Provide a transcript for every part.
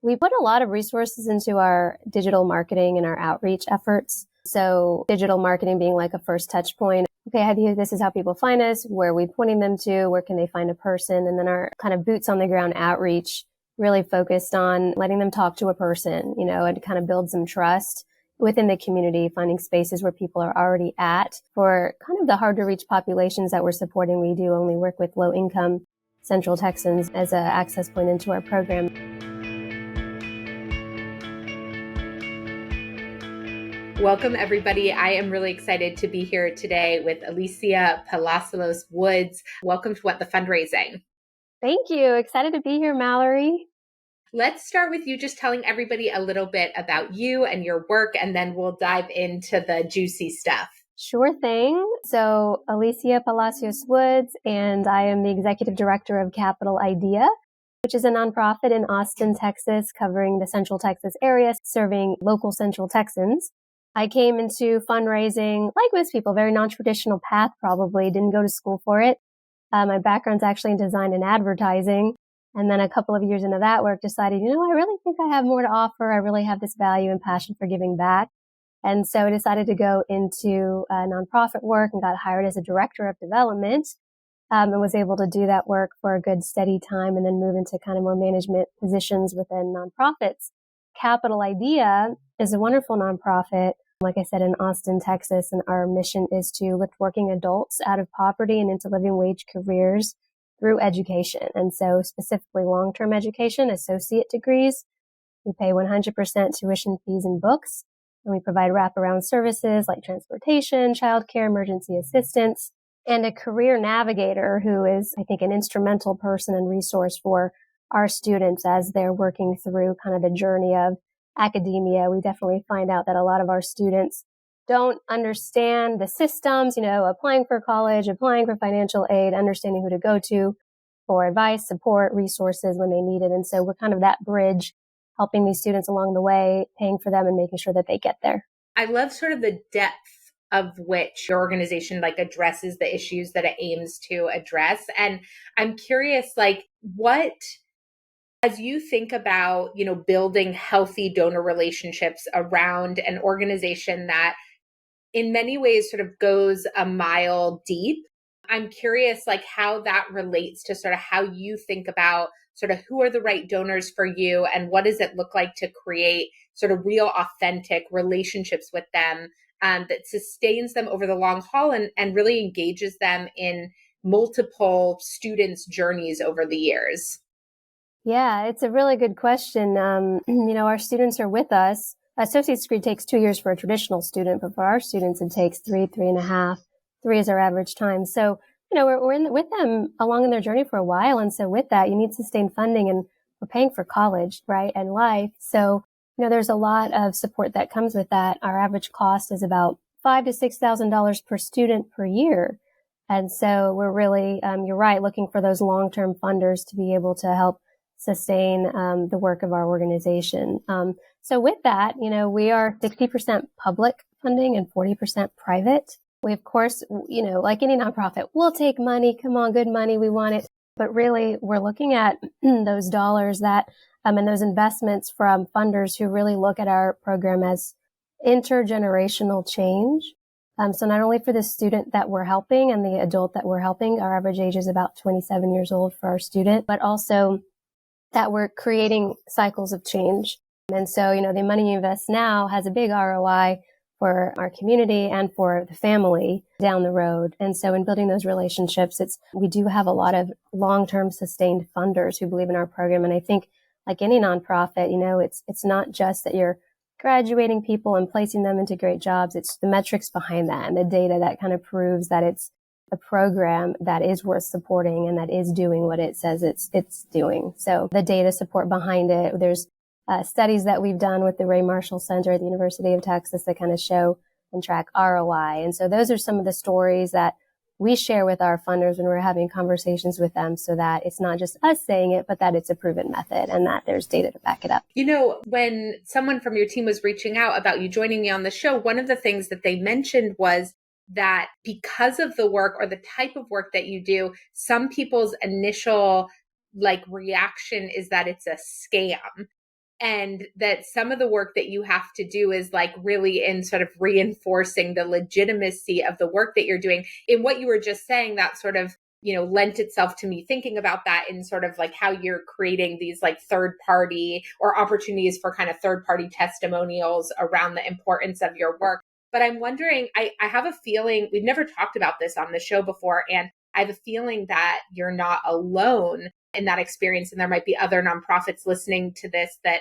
We put a lot of resources into our digital marketing and our outreach efforts. So digital marketing being like a first touch point. Okay, this is how people find us. Where are we pointing them to? Where can they find a person? And then our kind of boots on the ground outreach really focused on letting them talk to a person, and kind of build some trust within the community, finding spaces where people are already at. For kind of the hard to reach populations that we're supporting, we do only work with low income Central Texans as an access point into our program. Welcome, everybody. I am really excited to be here today with Alyssia Palacios-Woods. Welcome to What the Fundraising. Thank you. Excited to be here, Mallory. Let's start with you just telling everybody a little bit about you and your work, and then we'll dive into the juicy stuff. Sure thing. So Alyssia Palacios-Woods, and I am the executive director of Capital Idea, which is a nonprofit in Austin, Texas, covering the Central Texas area, serving local Central Texans. I came into fundraising, like most people, very non-traditional path probably, didn't go to school for it. My background's actually in design and advertising. And then a couple of years into that work, decided, I really think I have more to offer. I really have this value and passion for giving back. And so I decided to go into nonprofit work and got hired as a director of development, and was able to do that work for a good steady time and then move into kind of more management positions within nonprofits. Capital Idea is a wonderful nonprofit, like I said, in Austin, Texas, and our mission is to lift working adults out of poverty and into living wage careers through education. And so specifically long-term education, associate degrees. We pay 100% tuition fees and books, and we provide wraparound services like transportation, childcare, emergency assistance, and a career navigator who is, I think, an instrumental person and resource for our students as they're working through kind of the journey of academia. We definitely find out that a lot of our students don't understand the systems, applying for college, applying for financial aid, understanding who to go to for advice, support, resources when they need it. And so we're kind of that bridge, helping these students along the way, paying for them and making sure that they get there. I love sort of the depth of which your organization addresses the issues that it aims to address. And I'm curious, what, as you think about, building healthy donor relationships around an organization that in many ways sort of goes a mile deep, I'm curious, how that relates to sort of how you think about sort of who are the right donors for you and what does it look like to create sort of real, authentic relationships with them that sustains them over the long haul and really engages them in multiple students' journeys over the years? Yeah, it's a really good question. Our students are with us. Associate's degree takes 2 years for a traditional student, but for our students, it takes 3.5. 3 is our average time. So, we're with them along in their journey for a while. And so with that, you need sustained funding and we're paying for college, right? And life. So, there's a lot of support that comes with that. Our average cost is about $5,000 to $6,000 per student per year. And so we're really, you're right, looking for those long-term funders to be able to help sustain the work of our organization. So with that, we are 60% public funding and 40% private. We, of course, like any nonprofit, we'll take money. Come on, good money. We want it. But really, we're looking at those dollars that and those investments from funders who really look at our program as intergenerational change. So not only for the student that we're helping and the adult that we're helping, our average age is about 27 years old for our student, but also that we're creating cycles of change. And so, the money you invest now has a big ROI for our community and for the family down the road. And so in building those relationships, we do have a lot of long-term sustained funders who believe in our program. And I think like any nonprofit, it's not just that you're graduating people and placing them into great jobs. It's the metrics behind that and the data that kind of proves that it's a program that is worth supporting and that is doing what it says it's doing. So the data support behind it, there's studies that we've done with the Ray Marshall Center at the University of Texas that kind of show and track ROI. And so those are some of the stories that we share with our funders when we're having conversations with them so that it's not just us saying it, but that it's a proven method and that there's data to back it up. When someone from your team was reaching out about you joining me on the show, one of the things that they mentioned was that because of the work or the type of work that you do, some people's initial reaction is that it's a scam. and that some of the work that you have to do is like really in sort of reinforcing the legitimacy of the work that you're doing. In what you were just saying, that sort of, lent itself to me thinking about that in sort of like how you're creating these like third party or opportunities for kind of third party testimonials around the importance of your work. But I'm wondering, I have a feeling, we've never talked about this on the show before, and I have a feeling that you're not alone in that experience. And there might be other nonprofits listening to this that,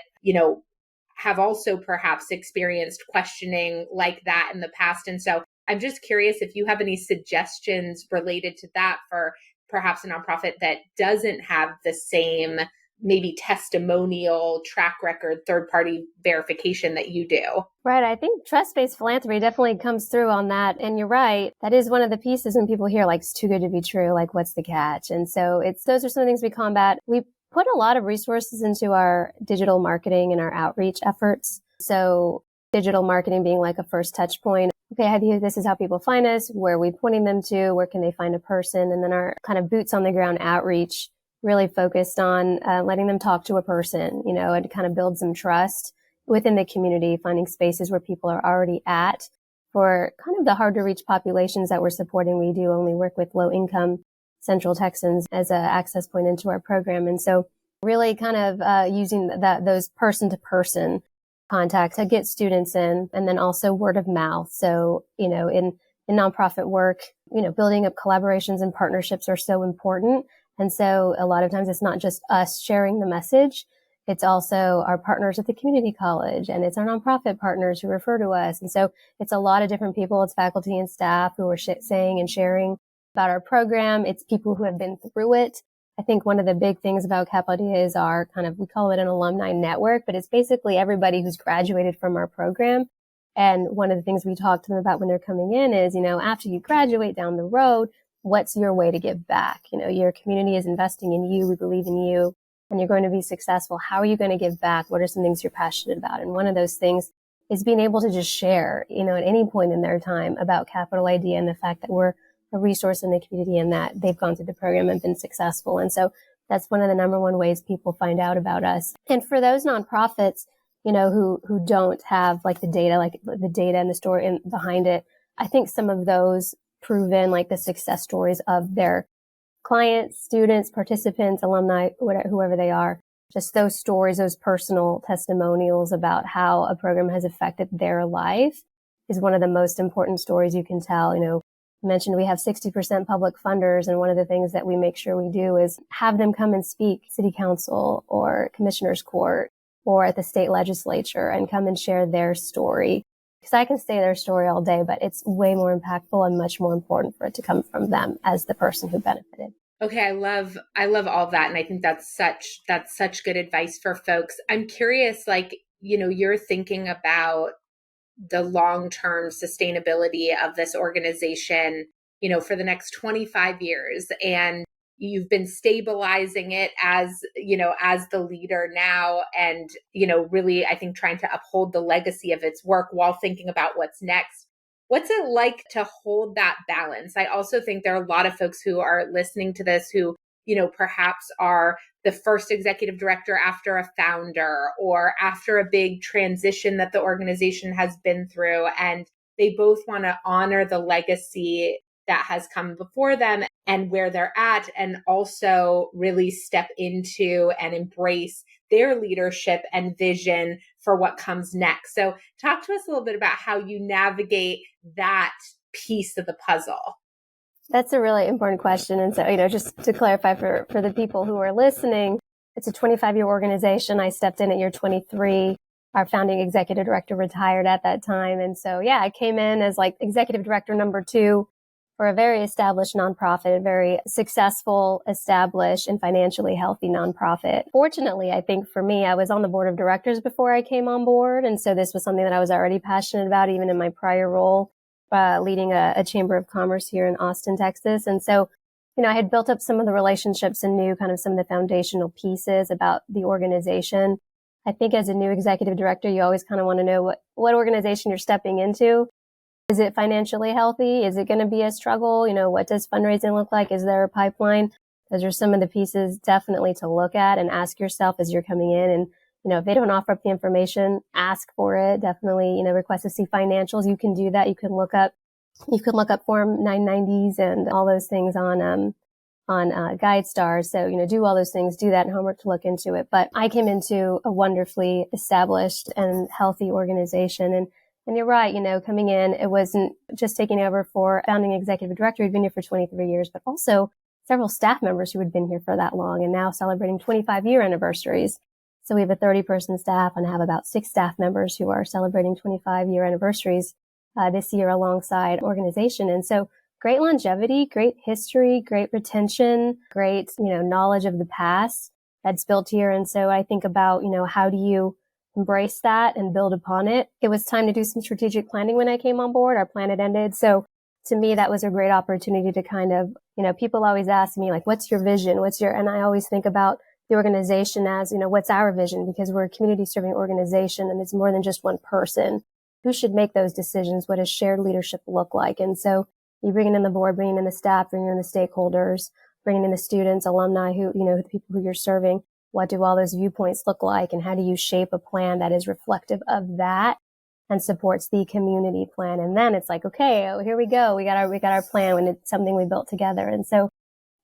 have also perhaps experienced questioning like that in the past. And so I'm just curious if you have any suggestions related to that for perhaps a nonprofit that doesn't have the same maybe testimonial track record, third party verification that you do. Right. I think trust-based philanthropy definitely comes through on that. And you're right. That is one of the pieces when people hear like it's too good to be true, like what's the catch? And so those are some things we combat. We put a lot of resources into our digital marketing and our outreach efforts. So digital marketing being like a first touch point. Okay, this is how people find us. Where are we pointing them to? Where can they find a person? And then our kind of boots on the ground outreach really focused on letting them talk to a person, and kind of build some trust within the community, finding spaces where people are already at. For kind of the hard to reach populations that we're supporting, we do only work with low income Central Texans as an access point into our program. And so really kind of using those person to person contact to get students in, and then also word of mouth. So, in nonprofit work, building up collaborations and partnerships are so important. And so a lot of times it's not just us sharing the message. It's also our partners at the community college, and it's our nonprofit partners who refer to us. And so it's a lot of different people. It's faculty and staff who are saying and sharing about our program. It's people who have been through it. I think one of the big things about Capodia is our we call it an alumni network, but it's basically everybody who's graduated from our program. And one of the things we talk to them about when they're coming in is, after you graduate down the road, what's your way to give back? Your community is investing in you. We believe in you, and you're going to be successful. How are you going to give back? What are some things you're passionate about? And one of those things is being able to just share, at any point in their time about Capital Idea and the fact that we're a resource in the community and that they've gone through the program and been successful. And so that's one of the number one ways people find out about us. And for those nonprofits, who don't have like the data and the story behind it, I think some of those proven like the success stories of their clients, students, participants, alumni, whoever they are, just those stories, those personal testimonials about how a program has affected their life is one of the most important stories you can tell. I mentioned we have 60% public funders, and one of the things that we make sure we do is have them come and speak city council or commissioner's court or at the state legislature and come and share their story. Because I can say their story all day, but it's way more impactful and much more important for it to come from them as the person who benefited. Okay, I love all that. And I think that's such good advice for folks. I'm curious, you're thinking about the long-term sustainability of this organization, for the next 25 years. And you've been stabilizing it as the leader now, and, really, I think trying to uphold the legacy of its work while thinking about what's next. What's it like to hold that balance? I also think there are a lot of folks who are listening to this who, perhaps are the first executive director after a founder or after a big transition that the organization has been through. And they both want to honor the legacy that has come before them and where they're at, and also really step into and embrace their leadership and vision for what comes next. So talk to us a little bit about how you navigate that piece of the puzzle. That's a really important question. And so, just to clarify for the people who are listening, it's a 25-year organization. I stepped in at year 23. Our founding executive director retired at that time. And so, I came in as like executive director number 2 for a very established nonprofit, a very successful, established, and financially healthy nonprofit. Fortunately, I think for me, I was on the board of directors before I came on board. And so this was something that I was already passionate about, even in my prior role, leading a chamber of commerce here in Austin, Texas. And so, I had built up some of the relationships and knew kind of some of the foundational pieces about the organization. I think as a new executive director, you always kind of want to know what organization you're stepping into. Is it financially healthy? Is it going to be a struggle? What does fundraising look like? Is there a pipeline? Those are some of the pieces definitely to look at and ask yourself as you're coming in. And if they don't offer up the information, ask for it. Definitely, request to see financials. You can do that. You can look up Form 990s and all those things on GuideStar. So, do all those things, do that and homework to look into it. But I came into a wonderfully established and healthy organization. And you're right, coming in, it wasn't just taking over for founding executive director who'd been here for 23 years, but also several staff members who had been here for that long and now celebrating 25-year anniversaries. So we have a 30-person staff and have about 6 staff members who are celebrating 25-year anniversaries this year alongside organization. And so great longevity, great history, great retention, great, knowledge of the past that's built here. And so I think about, how do you embrace that and build upon it? It was time to do some strategic planning when I came on board. Our plan had ended. So to me, that was a great opportunity to kind of, people always ask me, like, what's your vision? And I always think about the organization as, what's our vision? Because we're a community serving organization and it's more than just one person. Who should make those decisions? What does shared leadership look like? And so you bringing in the board, bringing in the staff, bringing in the stakeholders, bringing in the students, alumni who, the people who you're serving. What do all those viewpoints look like? And how do you shape a plan that is reflective of that and supports the community plan? And then it's like, okay, here we go. We got our plan when it's something we built together. And so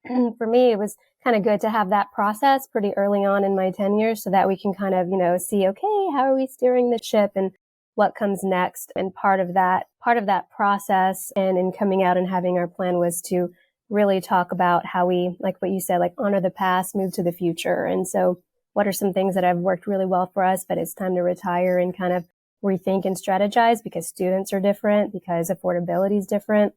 for me, it was kind of good to have that process pretty early on in my tenure so that we can kind of, see, okay, how are we steering the ship and what comes next? And part of that process and in coming out and having our plan was to really talk about how we, like what you said, like honor the past, move to the future. And so what are some things that have worked really well for us, but it's time to retire and kind of rethink and strategize because students are different, because affordability is different,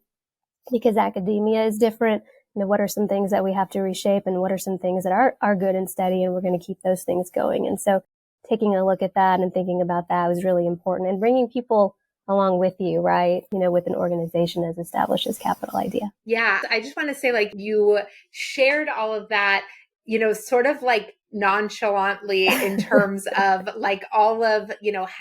because academia is different. What are some things that we have to reshape and what are some things that are good and steady and we're going to keep those things going. And so taking a look at that and thinking about that was really important and bringing people along with you, right? With an organization as established as Capital Idea. Yeah. I just want to say, like, you shared all of that, sort of like nonchalantly in terms of like all of,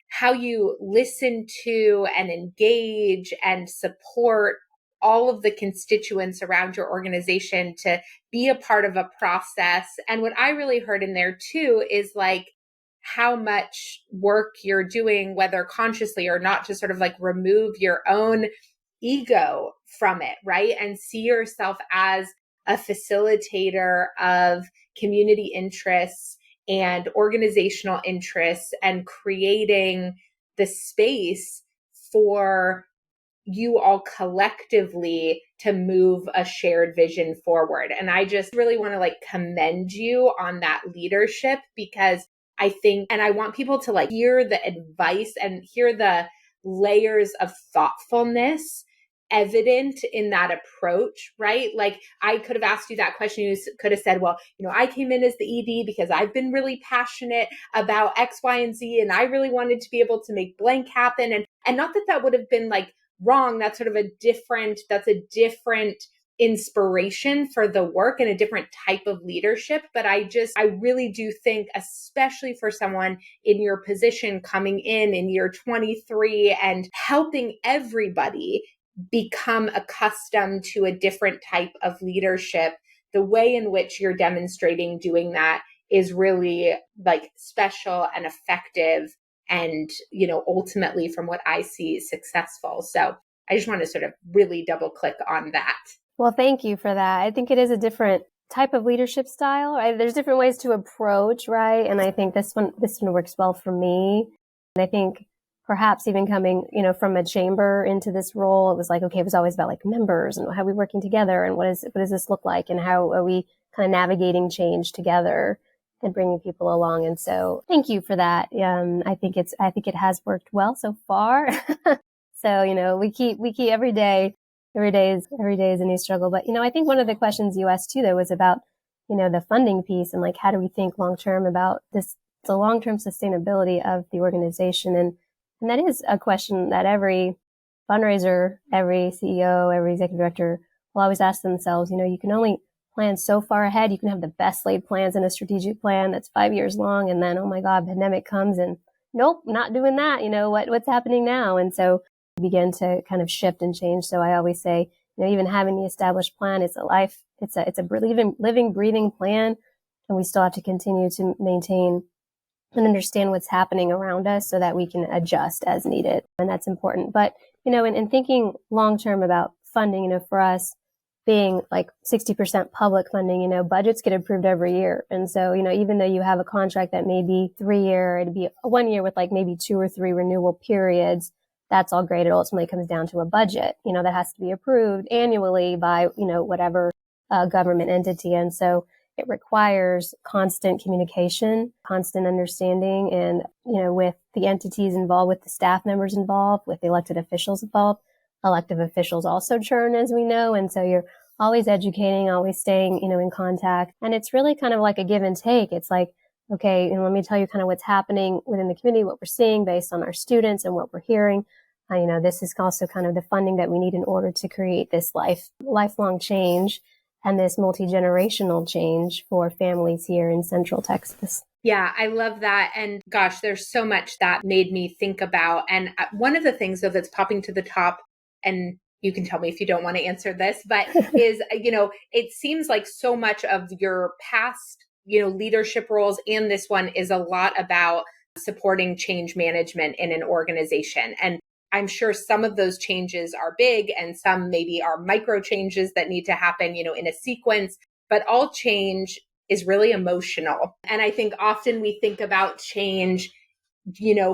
how you listen to and engage and support all of the constituents around your organization to be a part of a process. And what I really heard in there too is like how much work you're doing, whether consciously or not, to sort of like remove your own ego from it, right? And see yourself as a facilitator of community interests and organizational interests and creating the space for you all collectively to move a shared vision forward. And I just really want to like commend you on that leadership because I think, and I want people to like hear the advice and hear the layers of thoughtfulness evident in that approach, right? Like I could have asked you that question. You could have said, well, I came in as the ED because I've been really passionate about X, Y, and Z, and I really wanted to be able to make blank happen. And not that that would have been like wrong. That's sort of a different inspiration for the work and a different type of leadership. But I really do think, especially for someone in your position coming in year 23 and helping everybody become accustomed to a different type of leadership, the way in which you're demonstrating doing that is really like special and effective and, ultimately from what I see, successful. So I just want to sort of really double click on that. Well, thank you for that. I think it is a different type of leadership style. Right? There's different ways to approach, right? And I think this one works well for me. And I think perhaps even coming, from a chamber into this role, it was like, okay, it was always about like members and how are we working together and what does this look like and how are we kind of navigating change together and bringing people along. And so thank you for that. I think it has worked well so far. So, we keep every day is a new struggle. But, I think one of the questions you asked too, though, was about, the funding piece and like, how do we think long-term about the long-term sustainability of the organization? And that is a question that every fundraiser, every CEO, every executive director will always ask themselves. You can only plan so far ahead. You can have the best laid plans in a strategic plan that's 5 years long. And then, oh my God, pandemic comes and nope, not doing that. What's happening now? And so begin to kind of shift and change. So I always say, even having the established plan, it's a living, breathing plan. And we still have to continue to maintain and understand what's happening around us so that we can adjust as needed. And that's important. But, in thinking long-term about funding, for us being like 60% public funding, budgets get approved every year. And so, even though you have a contract that may be 3-year, it'd be 1 year with like maybe 2 or 3 renewal periods. That's all great. It ultimately comes down to a budget, that has to be approved annually by, whatever government entity. And so it requires constant communication, constant understanding, and, with the entities involved, with the staff members involved, with the elected officials involved. Elected officials also churn, as we know. And so you're always educating, always staying, in contact. And it's really kind of like a give and take. It's like, okay, let me tell you kind of what's happening within the community, what we're seeing based on our students and what we're hearing. This is also kind of the funding that we need in order to create this lifelong change and this multi-generational change for families here in Central Texas. Yeah, I love that. And gosh, there's so much that made me think about. And one of the things though that's popping to the top, and you can tell me if you don't want to answer this, but is, it seems like so much of your past, leadership roles and this one is a lot about supporting change management in an organization. And I'm sure some of those changes are big and some maybe are micro changes that need to happen, in a sequence, but all change is really emotional. And I think often we think about change,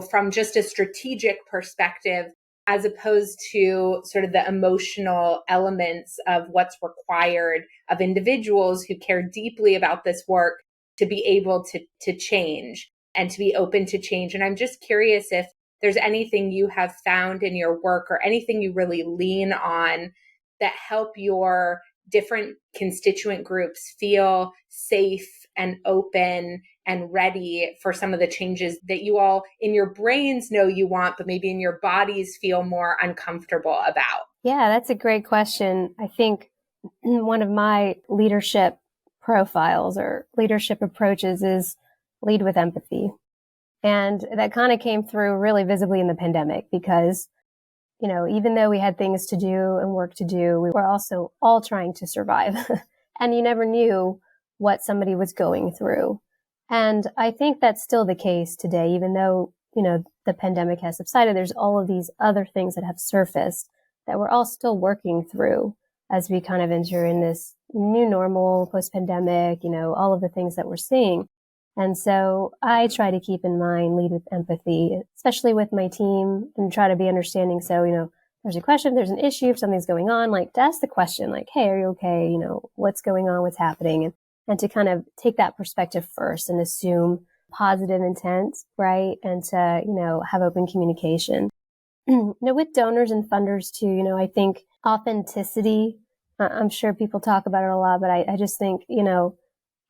from just a strategic perspective, as opposed to sort of the emotional elements of what's required of individuals who care deeply about this work to be able to change and to be open to change. And I'm just curious if there's anything you have found in your work or anything you really lean on that help your different constituent groups feel safe and open and ready for some of the changes that you all in your brains know you want, but maybe in your bodies feel more uncomfortable about? Yeah, that's a great question. I think one of my leadership profiles or leadership approaches is lead with empathy. And that kind of came through really visibly in the pandemic because, even though we had things to do and work to do, we were also all trying to survive. And you never knew what somebody was going through. And I think that's still the case today, even though, the pandemic has subsided, there's all of these other things that have surfaced that we're all still working through as we kind of enter in this new normal post-pandemic, all of the things that we're seeing. And so I try to keep in mind, lead with empathy, especially with my team, and try to be understanding. So, there's a question, there's an issue, if something's going on, like to ask the question, like, hey, are you okay? What's going on? What's happening? And to kind of take that perspective first and assume positive intent, right? And to, have open communication. With donors and funders too, I think authenticity, I'm sure people talk about it a lot, but I just think,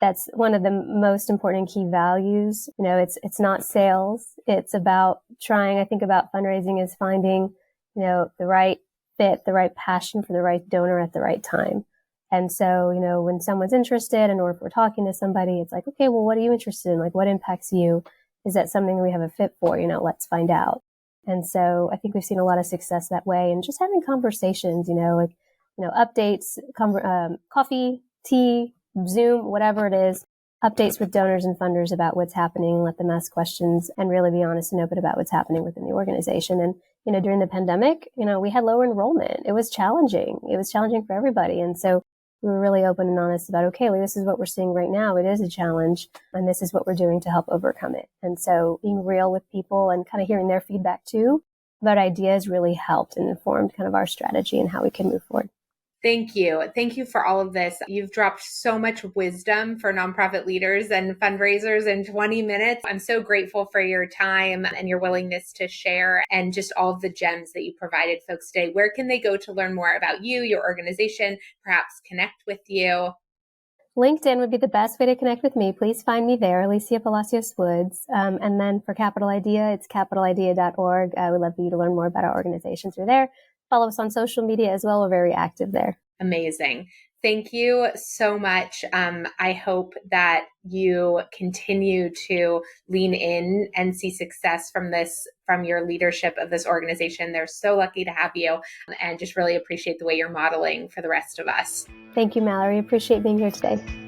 that's one of the most important key values. It's not sales. It's about trying, I think about fundraising as finding, the right fit, the right passion for the right donor at the right time. And so, when someone's interested and or if we're talking to somebody, it's like, okay, well, what are you interested in? Like, what impacts you? Is that something we have a fit for? Let's find out. And so I think we've seen a lot of success that way, and just having conversations, updates, coffee, tea, Zoom, whatever it is, updates with donors and funders about what's happening, let them ask questions and really be honest and open about what's happening within the organization. And, during the pandemic, we had lower enrollment. It was challenging. It was challenging for everybody. And so we were really open and honest about, okay, well, this is what we're seeing right now. It is a challenge, and this is what we're doing to help overcome it. And so being real with people and kind of hearing their feedback too about ideas really helped and informed kind of our strategy and how we can move forward. Thank you. Thank you for all of this. You've dropped so much wisdom for nonprofit leaders and fundraisers in 20 minutes. I'm so grateful for your time and your willingness to share and just all of the gems that you provided folks today. Where can they go to learn more about you, your organization, perhaps connect with you? LinkedIn would be the best way to connect with me. Please find me there, Alyssia Palacios-Woods. And then for Capital Idea, it's capitalidea.org. I would love for you to learn more about our organization through there. Follow us on social media as well. We're very active there. Amazing. Thank you so much. I hope that you continue to lean in and see success from your leadership of this organization. They're so lucky to have you, and just really appreciate the way you're modeling for the rest of us. Thank you, Mallory. Appreciate being here today.